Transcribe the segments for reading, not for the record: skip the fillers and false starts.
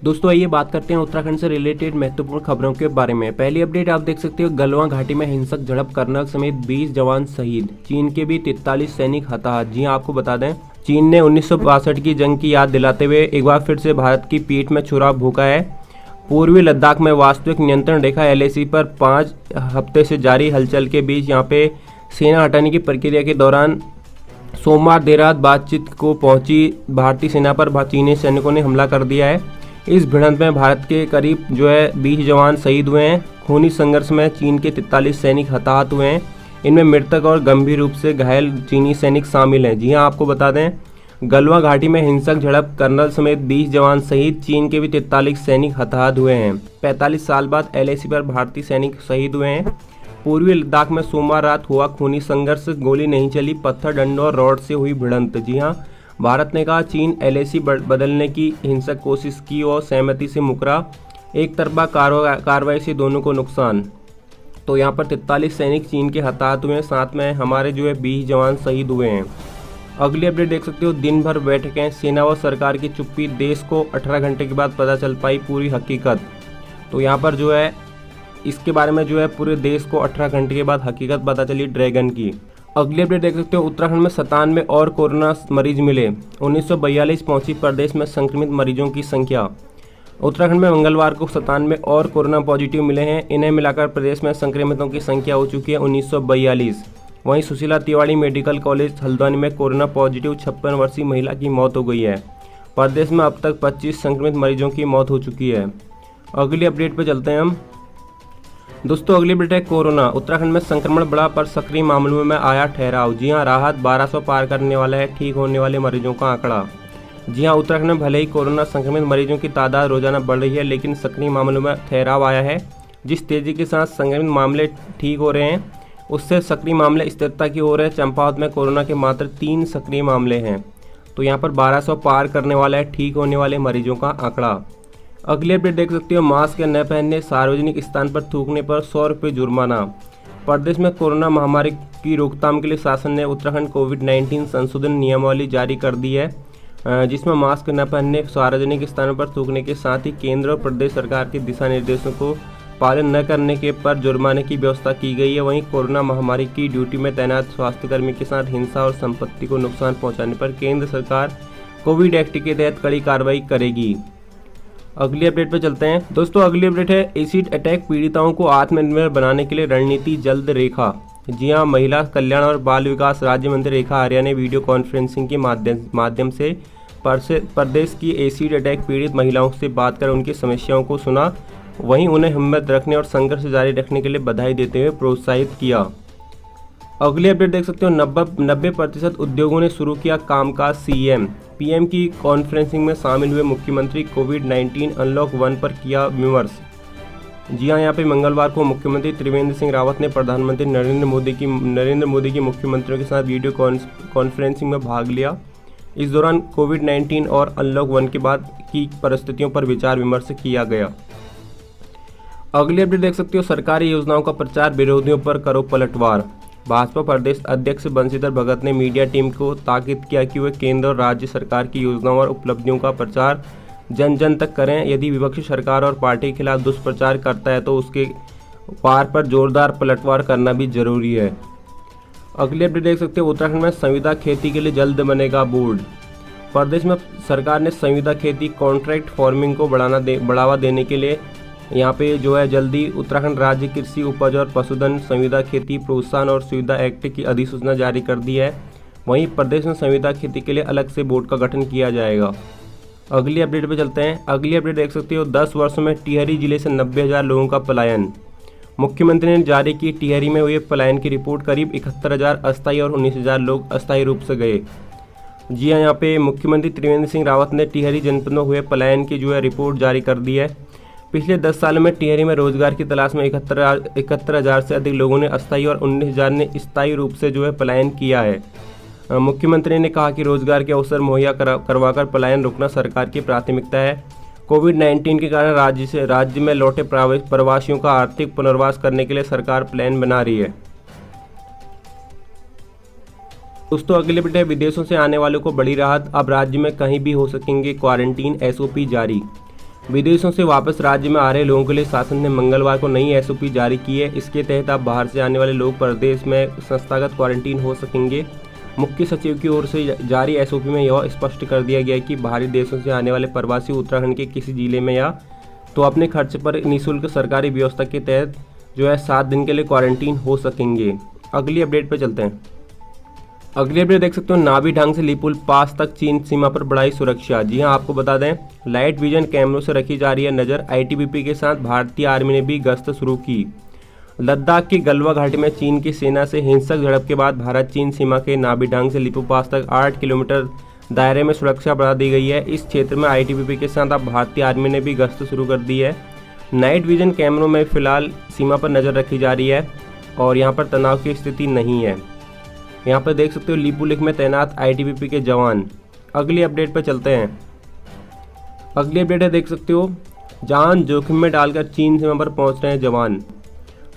दोस्तों आइए बात करते हैं उत्तराखंड से रिलेटेड महत्वपूर्ण खबरों के बारे में। पहली अपडेट आप देख सकते हो, गलवान घाटी में हिंसक झड़प, कर्नल समेत 20 जवान शहीद, चीन के भी 43 सैनिक हताहत। जी हां, आपको बता दें चीन ने 1962 की जंग की याद दिलाते हुए एक बार फिर से भारत की पीठ में छुरा भोंका है। पूर्वी लद्दाख में वास्तविक नियंत्रण रेखा LAC पर 5 हफ्ते से जारी हलचल के बीच यहाँ पे सेना हटाने की प्रक्रिया के दौरान सोमवार देर रात बातचीत को पहुंची भारतीय सेना पर चीनी सैनिकों ने हमला कर दिया है। इस भिड़ंत में भारत के करीब 20 जवान शहीद हुए हैं। खूनी संघर्ष में चीन के 43 सैनिक हताहत हुए हैं। इनमें मृतक और गंभीर रूप से घायल चीनी सैनिक शामिल हैं। जी हां, आपको बता दें गलवा घाटी में हिंसक झड़प, कर्नल समेत 20 जवान शहीद, चीन के भी 43 सैनिक हताहत हुए हैं। 45 साल बाद LAC पर भारतीय सैनिक शहीद हुए हैं। पूर्वी लद्दाख में सोमवार रात हुआ खूनी संघर्ष, गोली नहीं चली, पत्थर डंडों और रॉड से हुई भिड़ंत। जी हां, भारत ने कहा चीन LAC बदलने की हिंसक कोशिश की और सहमति से मुकरा, एक तरफा कार्रवाई से दोनों को नुकसान। तो यहाँ पर 43 सैनिक चीन के हताहत हुए हैं, साथ में हमारे 20 जवान शहीद हुए हैं। अगली अपडेट देख सकते हो, दिन भर बैठकें, सेना व सरकार की चुप्पी, देश को 18 घंटे के बाद पता चल पाई पूरी हकीकत। तो यहाँ पर इसके बारे में पूरे देश को 18 घंटे के बाद हकीकत पता चली ड्रैगन की। अगली अपडेट देख सकते हो, उत्तराखंड में 97 और कोरोना मरीज मिले, 1942 पहुंची प्रदेश में संक्रमित मरीजों की संख्या। उत्तराखंड में मंगलवार को 97 और कोरोना पॉजिटिव मिले हैं। इन्हें मिलाकर प्रदेश में संक्रमितों की संख्या हो चुकी है 1942। वहीं सुशीला तिवारी मेडिकल कॉलेज हल्द्वानी में कोरोना पॉजिटिव 56 वर्षीय महिला की मौत हो गई है। प्रदेश में अब तक 25 संक्रमित मरीजों की मौत हो चुकी है। अगली अपडेट पर चलते हैं हम। दोस्तों अगली अपडेट है कोरोना। उत्तराखंड में संक्रमण बढ़ा पर सक्रिय मामलों में आया ठहराव। जी हां, राहत 1200 पार करने वाला है ठीक होने वाले मरीजों का आंकड़ा। जी हां, उत्तराखंड में भले ही कोरोना संक्रमित मरीजों की तादाद रोजाना बढ़ रही है, लेकिन सक्रिय मामलों में ठहराव आया है। जिस तेजी के साथ संक्रमित मामले ठीक हो रहे हैं, उससे सक्रिय मामले स्थिरता की ओर है। चंपावत में कोरोना के मात्र 3 सक्रिय मामले हैं। तो यहाँ पर 1200 पार करने वाला है ठीक होने वाले मरीजों का आंकड़ा। अगली अपडेट देख सकते हो, मास्क न पहनने, सार्वजनिक स्थान पर थूकने पर 100 रुपये जुर्माना। प्रदेश में कोरोना महामारी की रोकथाम के लिए शासन ने उत्तराखंड कोविड-19 संशोधन नियमावली जारी कर दी है, जिसमें मास्क न पहनने, सार्वजनिक स्थानों पर थूकने के साथ ही केंद्र और प्रदेश सरकार के दिशा निर्देशों को पालन न करने के पर जुर्माने की व्यवस्था की गई है। वहीं कोरोना महामारी की ड्यूटी में तैनात स्वास्थ्यकर्मी के साथ हिंसा और संपत्ति को नुकसान पहुँचाने पर केंद्र सरकार कोविड एक्ट के तहत कड़ी कार्रवाई करेगी। अगली अपडेट पर चलते हैं। दोस्तों अगली अपडेट है, एसिड अटैक पीड़िताओं को आत्मनिर्भर बनाने के लिए रणनीति जल्द रेखा। जी हां, महिला कल्याण और बाल विकास राज्य मंत्री रेखा आर्या ने वीडियो कॉन्फ्रेंसिंग के माध्यम से प्रदेश की एसिड अटैक पीड़ित महिलाओं से बात कर उनकी समस्याओं को सुना। वहीं उन्हें हिम्मत रखने और संघर्ष जारी रखने के लिए बधाई देते हुए प्रोत्साहित किया। अगली अपडेट देख सकते हो, 90% उद्योगों ने शुरू किया कामकाज। PM की कॉन्फ्रेंसिंग में शामिल हुए मुख्यमंत्री कोविड-19 अनलॉक 1 पर किया विमर्श। जी हां, यहाँ पे मंगलवार को मुख्यमंत्री त्रिवेंद्र सिंह रावत ने प्रधानमंत्री नरेंद्र मोदी की मुख्यमंत्रियों के साथ वीडियो कॉन्फ्रेंसिंग में भाग लिया। इस दौरान कोविड-19 और अनलॉक 1 के बाद की परिस्थितियों पर विचार विमर्श किया गया। अगली अपडेट देख सकते हो, सरकारी योजनाओं का प्रचार, विरोधियों पर करो पलटवार। भाजपा प्रदेश अध्यक्ष बंशीधर भगत ने मीडिया टीम को ताकीद किया कि वे केंद्र और राज्य सरकार की योजनाओं और उपलब्धियों का प्रचार जन जन तक करें। यदि विपक्षी सरकार और पार्टी के खिलाफ दुष्प्रचार करता है तो उसके पार पर जोरदार पलटवार करना भी जरूरी है। अगली अपडेट देख सकते हो, उत्तराखंड में संविदा खेती के लिए जल्द बनेगा बोर्ड। प्रदेश में सरकार ने संविदा खेती कॉन्ट्रैक्ट फार्मिंग को बढ़ावा देने के लिए यहाँ पे जल्दी उत्तराखंड राज्य कृषि उपज और पशुधन संविदा खेती प्रोत्साहन और सुविधा एक्ट की अधिसूचना जारी कर दी है। वहीं प्रदेश में संविदा खेती के लिए अलग से बोर्ड का गठन किया जाएगा। अगली अपडेट पे चलते हैं। अगली अपडेट देख सकते हो, 10 वर्षों में टिहरी जिले से 90,000 लोगों का पलायन। मुख्यमंत्री ने जारी की टिहरी में हुए पलायन की रिपोर्ट। करीब 71,000 अस्थायी और 19,000 लोग अस्थायी रूप से गए। जी हाँ, यहाँ पे मुख्यमंत्री त्रिवेंद्र सिंह रावत ने टिहरी जनपद में हुए पलायन की रिपोर्ट जारी कर दी है। पिछले 10 सालों में टिहरी में रोजगार की तलाश में 71,000 से अधिक लोगों ने अस्थायी और 19,000 ने स्थायी रूप से पलायन किया है। मुख्यमंत्री ने कहा कि रोजगार के अवसर मुहैया करवाकर पलायन रोकना सरकार की प्राथमिकता है। कोविड-19 के कारण राज्य में लौटे प्रवासियों का आर्थिक पुनर्वास करने के लिए सरकार प्लान बना रही है। दोस्तों अगले अपडेट है, विदेशों से आने वालों को बड़ी राहत। अब राज्य में कहीं भी हो सकेंगे क्वारंटीन, SOP जारी। विदेशों से वापस राज्य में आ रहे लोगों के लिए शासन ने मंगलवार को नई एसओपी जारी की है। इसके तहत अब बाहर से आने वाले लोग प्रदेश में संस्थागत क्वारंटीन हो सकेंगे। मुख्य सचिव की ओर से जारी एसओपी में यह स्पष्ट कर दिया गया है कि बाहरी देशों से आने वाले प्रवासी उत्तराखंड के किसी जिले में या तो अपने खर्च पर निःशुल्क सरकारी व्यवस्था के तहत 7 दिन के लिए क्वारंटीन हो सकेंगे। अगली अपडेट पर चलते हैं। अगली अपडेट देख सकते हो, नाभी ढंग से लिपुल पास तक चीन सीमा पर बढ़ाई सुरक्षा। जी हां, आपको बता दें लाइट विजन कैमरों से रखी जा रही है नज़र। आईटीबीपी के साथ भारतीय आर्मी ने भी गश्त शुरू की। लद्दाख की गलवा घाटी में चीन की सेना से हिंसक झड़प के बाद भारत चीन सीमा के नाभी ढंग से लिपू पास तक 8 किलोमीटर दायरे में सुरक्षा बढ़ा दी गई है। इस क्षेत्र में आईटीबीपी के साथ अब भारतीय आर्मी ने भी गश्त शुरू कर दी है। नाइट विजन कैमरों में फिलहाल सीमा पर नज़र रखी जा रही है और यहाँ पर तनाव की स्थिति नहीं है। यहाँ पर देख सकते हो लिपुलेख में तैनात आईटीबीपी के जवान। अगली अपडेट पर चलते हैं। अगली अपडेट है देख सकते हो, जान जोखिम में डालकर चीन सीमा पर पहुंच रहे हैं जवान।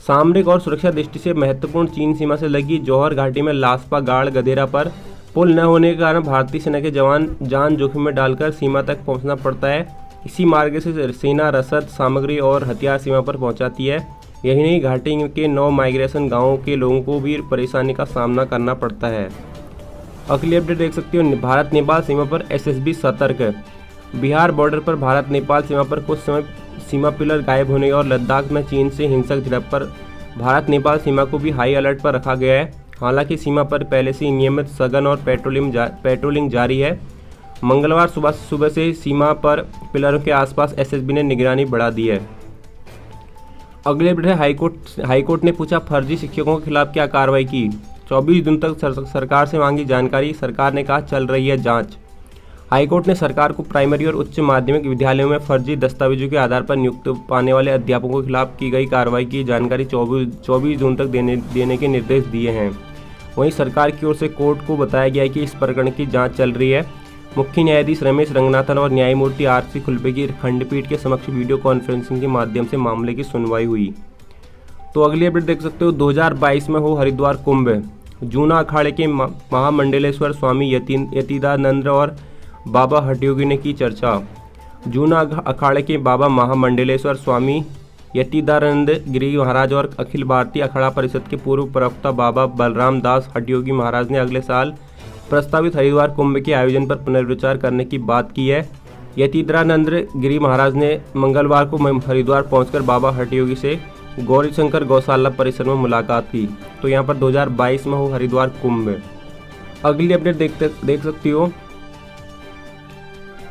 सामरिक और सुरक्षा दृष्टि से महत्वपूर्ण चीन सीमा से लगी जौहर घाटी में लासपा गाड़ गधेरा पर पुल न होने के कारण भारतीय सेना के जवान जान जोखिम में डालकर सीमा तक पहुंचना पड़ता है। इसी मार्ग से सेना रसद सामग्री और हथियार सीमा पर पहुंचाती है। यही नहीं, घाटी के 9 माइग्रेशन गांवों के लोगों को भी परेशानी का सामना करना पड़ता है। अगली अपडेट देख सकते हो, भारत नेपाल सीमा पर एसएसबी सतर्क। बिहार बॉर्डर पर भारत नेपाल सीमा पर कुछ समय सीमा पिलर गायब होने और लद्दाख में चीन से हिंसक झड़प पर भारत नेपाल सीमा को भी हाई अलर्ट पर रखा गया है। हालांकि सीमा पर पहले से नियमित सघन और पेट्रोलिंग जारी है। मंगलवार सुबह से सीमा पर पिलरों के आसपास एसएसबी ने निगरानी बढ़ा दी है। अगले अपडेट है, हाईकोर्ट ने पूछा फर्जी शिक्षकों के खिलाफ क्या कार्रवाई की। 24 दिन तक सरकार से मांगी जानकारी, सरकार ने कहा चल रही है जांच। हाईकोर्ट ने सरकार को प्राइमरी और उच्च माध्यमिक विद्यालयों में फर्जी दस्तावेजों के आधार पर नियुक्त पाने वाले अध्यापकों के खिलाफ की गई कार्रवाई की जानकारी 24 जून तक देने के निर्देश दिए हैं। वहीं सरकार की ओर से कोर्ट को बताया गया है कि इस प्रकरण की जांच चल रही है। मुख्य न्यायाधीश रमेश रंगनाथन और न्यायमूर्ति आरसी खुल्बे की खंडपीठ के समक्ष वीडियो कॉन्फ्रेंसिंग के माध्यम से मामले की सुनवाई हुई। तो अगली अपडेट देख सकते हो, 2022 में हो हरिद्वार कुंभ। जूना अखाड़े के महामंडलेश्वर स्वामी यतीदानंद और बाबा हठयोगी ने की चर्चा। जूना अखाड़े के बाबा महामंडलेश्वर स्वामी यतीदानंद गिरी महाराज और अखिल भारतीय अखाड़ा परिषद के पूर्व प्रवक्ता बाबा बलराम दास हठयोगी महाराज ने अगले साल प्रस्तावित हरिद्वार कुंभ के आयोजन पर पुनर्विचार करने की बात की है। यतीन्द्रानंद गिरी महाराज ने मंगलवार को हरिद्वार पहुंचकर बाबा हठयोगी से गौरीशंकर गौशाला परिसर में मुलाकात की। तो यहां पर 2022 में हो हरिद्वार कुंभ। अगली अपडेट देख सकती हो।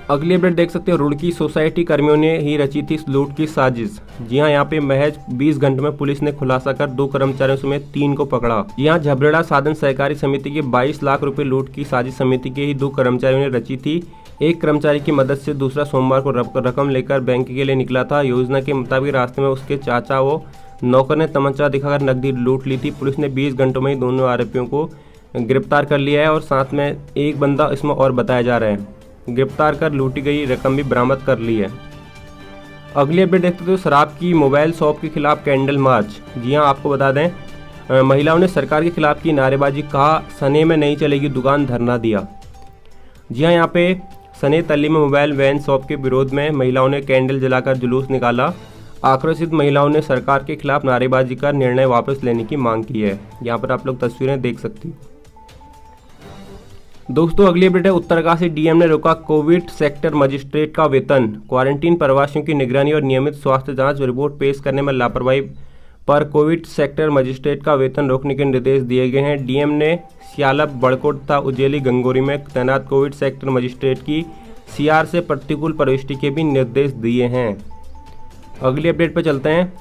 अगली अपडेट देख सकते हो, रुड़की सोसाइटी कर्मियों ने ही रची थी लूट की साजिश। जी हां, यहाँ पे महज 20 घंटे में पुलिस ने खुलासा कर 2 कर्मचारियों समेत 3 को पकड़ा। यहाँ झबरेड़ा साधन सहकारी समिति के 22 लाख रुपए लूट की साजिश समिति के ही 2 कर्मचारियों ने रची थी। एक कर्मचारी की मदद से दूसरा सोमवार को रकम लेकर बैंक के लिए निकला था। योजना के मुताबिक रास्ते में उसके चाचा व नौकर ने तमंचा दिखाकर नकदी लूट ली थी। पुलिस ने 20 घंटों में ही दोनों आरोपियों को गिरफ्तार कर लिया है और साथ में एक बंदा इसमें और बताया जा रहा है। गिरफ्तार कर लूटी गई रकम भी बरामद कर ली है। अगली अपडेट देखते हो, शराब की मोबाइल शॉप के खिलाफ कैंडल मार्च। जी हां, आपको बता दें महिलाओं ने सरकार के खिलाफ की नारेबाजी, कहा सने में नहीं चलेगी दुकान, धरना दिया। जी हां, यहाँ पे सने तल्ली में मोबाइल वैन शॉप के विरोध में महिलाओं ने कैंडल जलाकर जुलूस निकाला। आक्रोशित महिलाओं ने सरकार के खिलाफ नारेबाजी कर निर्णय वापस लेने की मांग की है। यहाँ पर आप लोग तस्वीरें देख सकते हो। दोस्तों अगली अपडेट है, उत्तरकाशी डीएम ने रोका कोविड सेक्टर मजिस्ट्रेट का वेतन। क्वारंटीन प्रवासियों की निगरानी और नियमित स्वास्थ्य जांच रिपोर्ट पेश करने में लापरवाही पर कोविड सेक्टर मजिस्ट्रेट का वेतन रोकने के निर्देश दिए गए हैं। डीएम ने सियालप, बड़कोट तथा उजेली गंगोरी में तैनात कोविड सेक्टर मजिस्ट्रेट की सीआर से प्रतिकूल प्रविष्टि के भी निर्देश दिए हैं। अगली अपडेट पर चलते हैं।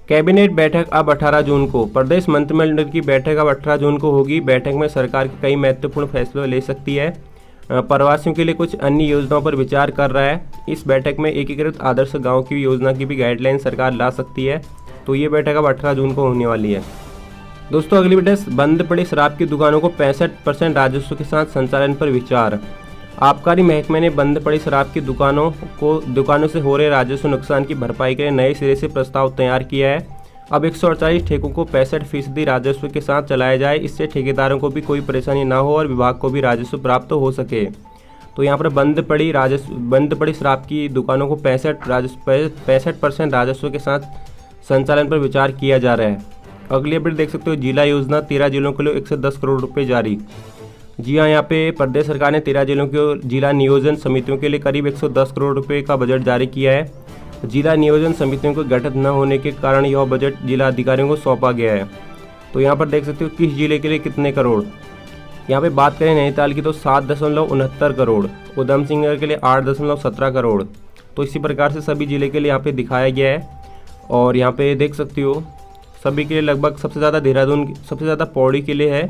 कैबिनेट बैठक अब 18 जून को। प्रदेश मंत्रिमंडल की बैठक अब 18 जून को होगी। बैठक में सरकार के कई महत्वपूर्ण फैसले ले सकती है। प्रवासियों के लिए कुछ अन्य योजनाओं पर विचार कर रहा है। इस बैठक में एकीकृत आदर्श गांव की योजना की भी गाइडलाइन सरकार ला सकती है। तो ये बैठक अब 18 जून को होने वाली है। दोस्तों अगली बैठक, बंद पड़ी शराब की दुकानों को 65% राजस्व के साथ संचालन पर विचार। आबकारी महकमे ने बंद पड़ी शराब की दुकानों से हो रहे राजस्व नुकसान की भरपाई के लिए नए सिरे से प्रस्ताव तैयार किया है। अब 148 ठेकों को 65% राजस्व के साथ चलाया जाए। इससे ठेकेदारों को भी कोई परेशानी ना हो और विभाग को भी राजस्व प्राप्त हो सके। तो यहाँ पर बंद पड़ी शराब की दुकानों को 65% राजस्व के साथ संचालन पर विचार किया जा रहा है। अगली अपडेट देख सकते हो, जिला योजना 13 जिलों के लिए 110 करोड़ रुपए जारी। जी हाँ, यहाँ पे प्रदेश सरकार ने 13 जिलों के जिला नियोजन समितियों के लिए करीब 110 करोड़ रुपए का बजट जारी किया है। जिला नियोजन समितियों को गठित न होने के कारण यह बजट जिला अधिकारियों को सौंपा गया है। तो यहाँ पर देख सकते हो किस जिले के लिए कितने करोड़। यहाँ पे बात करें नैनीताल की तो 7.69 करोड़, उधम सिंह नगर के लिए 8.17 करोड़। तो इसी प्रकार से सभी जिले के लिए यहाँ पे दिखाया गया है। और यहाँ पे देख सकते हो सभी के लिए लगभग सबसे ज़्यादा देहरादून, सबसे ज़्यादा पौड़ी के लिए है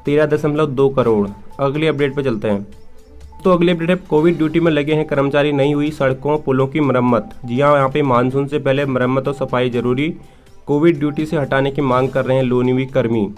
13.2 करोड़। अगली अपडेट पे चलते हैं। तो अगली अपडेट है, कोविड ड्यूटी में लगे हैं कर्मचारी, नहीं हुई सड़कों पुलों की मरम्मत। जी हाँ, यहाँ पे मानसून से पहले मरम्मत और सफाई जरूरी, कोविड ड्यूटी से हटाने की मांग कर रहे हैं लोक कर्मी।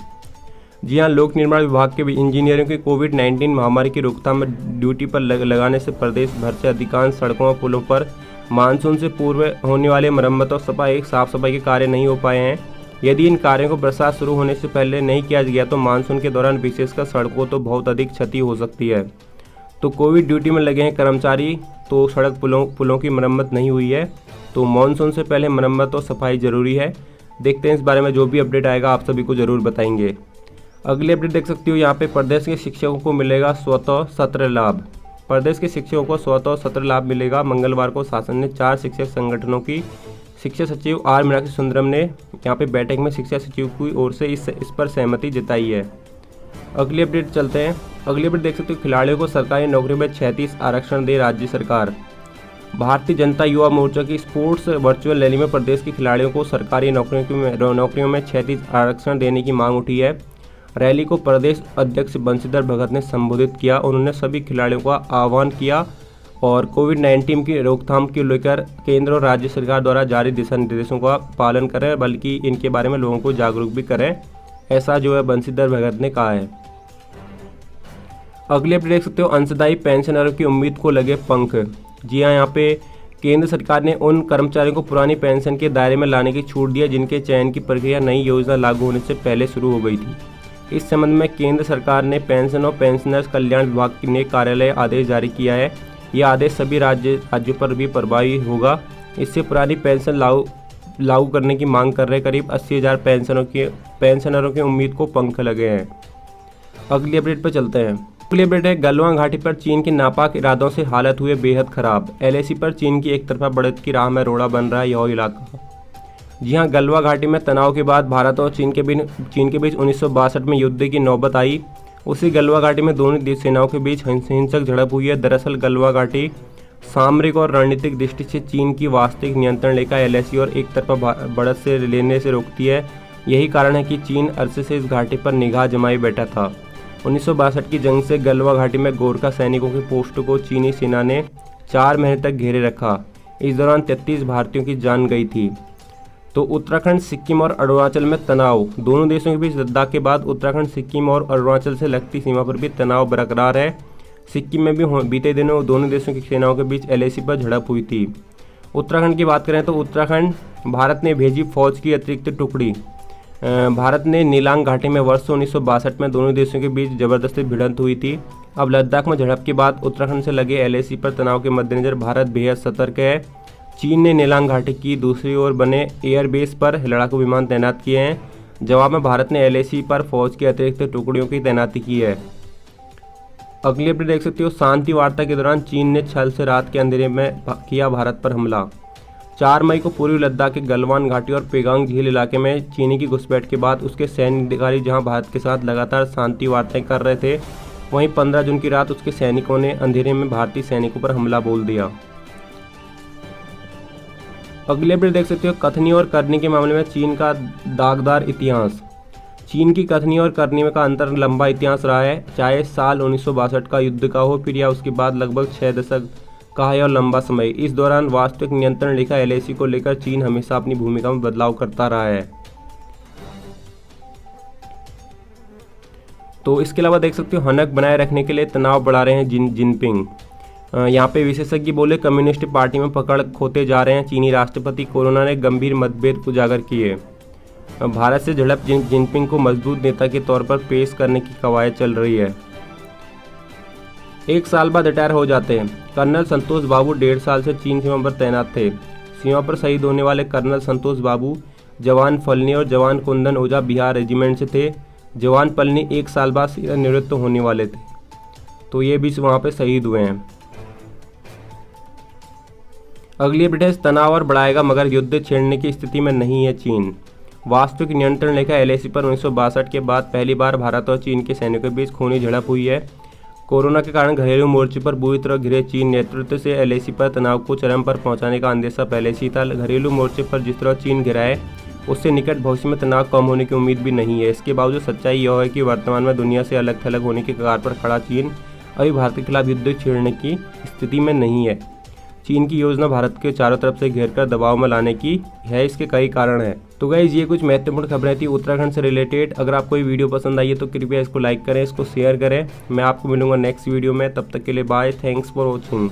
जी हाँ, लोक निर्माण विभाग के इंजीनियरों की कोविड-19 महामारी की रोकथाम में ड्यूटी पर लगाने से प्रदेश भर से अधिकांश सड़कों और पुलों पर मानसून से पूर्व होने वाले मरम्मत और साफ सफाई के कार्य नहीं हो पाए हैं। यदि इन कार्यों को बरसात शुरू होने से पहले नहीं किया गया तो मानसून के दौरान विशेषकर सड़कों तो बहुत अधिक क्षति हो सकती है। तो कोविड ड्यूटी में लगे हैं कर्मचारी, तो सड़क पुलों की मरम्मत नहीं हुई है, तो मानसून से पहले मरम्मत और सफाई जरूरी है। देखते हैं इस बारे में जो भी अपडेट आएगा आप सभी को ज़रूर बताएंगे। अगली अपडेट देख सकती हो, यहाँ पे प्रदेश के शिक्षकों को मिलेगा स्वतः सत्र लाभ। प्रदेश के शिक्षकों को स्वतः सत्र लाभ मिलेगा। मंगलवार को शासन ने 4 शिक्षक संगठनों की शिक्षा सचिव आर मीनाक्षी सुंदरम ने यहाँ पे बैठक में शिक्षा सचिव की ओर से इस पर सहमति जताई है। अगली अपडेट चलते हैं। अगली अपडेट देख सकते हो, खिलाड़ियों को सरकारी नौकरी में 36 आरक्षण दे राज्य सरकार। भारतीय जनता युवा मोर्चा की स्पोर्ट्स वर्चुअल रैली में प्रदेश के खिलाड़ियों को सरकारी नौकरियों में 36 आरक्षण देने की मांग उठी है। रैली को प्रदेश अध्यक्ष बंशीधर भगत ने संबोधित किया। उन्होंने सभी खिलाड़ियों का आह्वान किया और कोविड-19 की रोकथाम को लेकर केंद्र और राज्य सरकार द्वारा जारी दिशा निर्देशों का पालन करें, बल्कि इनके बारे में लोगों को जागरूक भी करें, ऐसा जो है बंशीधर भगत ने कहा है। अगले अपडेट देख सकते हो, अंशदायी पेंशनरों की उम्मीद को लगे पंख। जी हाँ, यहाँ पे केंद्र सरकार ने उन कर्मचारियों को पुरानी पेंशन के दायरे में लाने की छूट दी है जिनके चयन की प्रक्रिया नई योजना लागू होने से पहले शुरू हो गई थी। इस संबंध में केंद्र सरकार ने पेंशन और पेंशनर्स कल्याण विभाग ने कार्यालय आदेश जारी किया है। यह आदेश सभी राज्यों पर भी प्रभावी होगा। इससे पुरानी पेंशन लागू करने की मांग कर रहे करीब 80,000 पेंशनरों की उम्मीद को पंख लगे हैं। अगली अपडेट पर चलते हैं। अगली अपडेट है, गलवान घाटी पर चीन के नापाक इरादों से हालत हुए बेहद खराब। LAC पर चीन की एक तरफा बढ़त की राह में रोड़ा बन रहा है यह इलाका। जी हाँ, गलवा घाटी में तनाव के बाद भारत और चीन के बीच 1962 में युद्ध की नौबत आई। उसी गलवा घाटी में दोनों सेनाओं के बीच हिंसक झड़प हुई है। दरअसल गलवा घाटी सामरिक और रणनीतिक दृष्टि से चीन की वास्तविक नियंत्रण रेखा LAC और एक तरफा बढ़त से लेने से रोकती है। यही कारण है कि चीन अरसे से इस घाटी पर निगाह जमाए बैठा था। 1962 की जंग से गलवा घाटी में गोरखा सैनिकों के पोस्ट को चीनी सेना ने 4 महीने तक घेरे रखा। इस दौरान 33 भारतीयों की जान गई थी। तो उत्तराखंड, सिक्किम और अरुणाचल में तनाव। दोनों देशों के बीच लद्दाख के बाद उत्तराखंड, सिक्किम और अरुणाचल से लगती सीमा पर भी तनाव बरकरार है। सिक्किम में भी बीते दिनों दोनों देशों की सेनाओं के बीच LAC पर झड़प हुई थी। उत्तराखंड की बात करें तो उत्तराखंड भारत ने भेजी फौज की अतिरिक्त टुकड़ी। भारत ने नीलांग घाटी में वर्ष 1962 में दोनों देशों के बीच जबरदस्ती भिड़ंत हुई थी। अब लद्दाख में झड़प के बाद उत्तराखंड से लगे LAC पर तनाव के मद्देनजर भारत बेहद सतर्क है। चीन ने नीलांग घाटी की दूसरी ओर बने एयरबेस पर लड़ाकू विमान तैनात किए हैं। जवाब में भारत ने LAC पर फौज की अतिरिक्त टुकड़ियों की तैनाती की है। अगली अपडेट देख सकते हो, शांति वार्ता के दौरान चीन ने छल से रात के अंधेरे में किया भारत पर हमला। 4 मई को पूर्वी लद्दाख के गलवान घाटी और पेगांग झील इलाके में चीनी की घुसपैठ के बाद उसके सैन्य अधिकारी जहां भारत के साथ लगातार शांति वार्ताएं कर रहे थे, वहीं 15 जून की रात उसके सैनिकों ने अंधेरे में भारतीय सैनिकों पर हमला बोल दिया। अगले अपडेट देख सकते हो, कथनी और करनी के मामले में चीन का दागदार इतिहास। चीन की कथनी और करनी में का अंतर लंबा इतिहास रहा है, चाहे साल 1962 का युद्ध का हो फिर या उसके बाद लगभग 6 दशक का है और लंबा समय। इस दौरान वास्तविक नियंत्रण रेखा LAC को लेकर चीन हमेशा अपनी भूमिका में बदलाव करता रहा है। तो इसके अलावा देख सकते हो, हनक बनाए रखने के लिए तनाव बढ़ा रहे हैं जिनपिंग। यहाँ पे विशेषज्ञ बोले कम्युनिस्ट पार्टी में पकड़ खोते जा रहे हैं चीनी राष्ट्रपति। कोरोना ने गंभीर मतभेद उजागर किए। भारत से झड़प जिनपिंग को मजबूत नेता के तौर पर पेश करने की कवायद चल रही है। 1 साल बाद रिटायर हो जाते हैं। कर्नल संतोष बाबू 1.5 साल से चीन सीमा पर तैनात थे। सीमा पर शहीद होने वाले कर्नल संतोष बाबू जवान फलनी और जवान कुंदन ओझा बिहार रेजिमेंट से थे। जवान फलनी 1 साल बाद सीधा निवृत्त होने वाले थे, तो ये भी वहाँ पे शहीद हुए हैं। अगली अपडेट, तनाव और बढ़ाएगा मगर युद्ध छेड़ने की स्थिति में नहीं है चीन। वास्तविक नियंत्रण रेखा LAC पर 1962 के बाद पहली बार भारत और चीन के सैनिकों के बीच खूनी झड़प हुई है। कोरोना के कारण घरेलू मोर्चे पर बुरी तरह घिरे चीन नेतृत्व से LAC पर तनाव को चरम पर पहुंचाने का अंदेशा पहले से ही था। घरेलू मोर्चे पर जिस तरह चीन घिरा है, उससे निकट भविष्य में तनाव कम होने की उम्मीद भी नहीं है। इसके बावजूद सच्चाई यह है कि वर्तमान में दुनिया से अलग थलग होने की कगार पर खड़ा चीन अभी भारत के खिलाफ युद्ध छेड़ने की स्थिति में नहीं है। चीन की योजना भारत के चारों तरफ से घेरकर दबाव में लाने की है। इसके कई कारण हैं। तो गाइस, ये कुछ महत्वपूर्ण खबरें थी उत्तराखंड से रिलेटेड। अगर आपको ये वीडियो पसंद आई है तो कृपया इसको लाइक करें, इसको शेयर करें। मैं आपको मिलूंगा नेक्स्ट वीडियो में, तब तक के लिए बाय। Thanks for watching.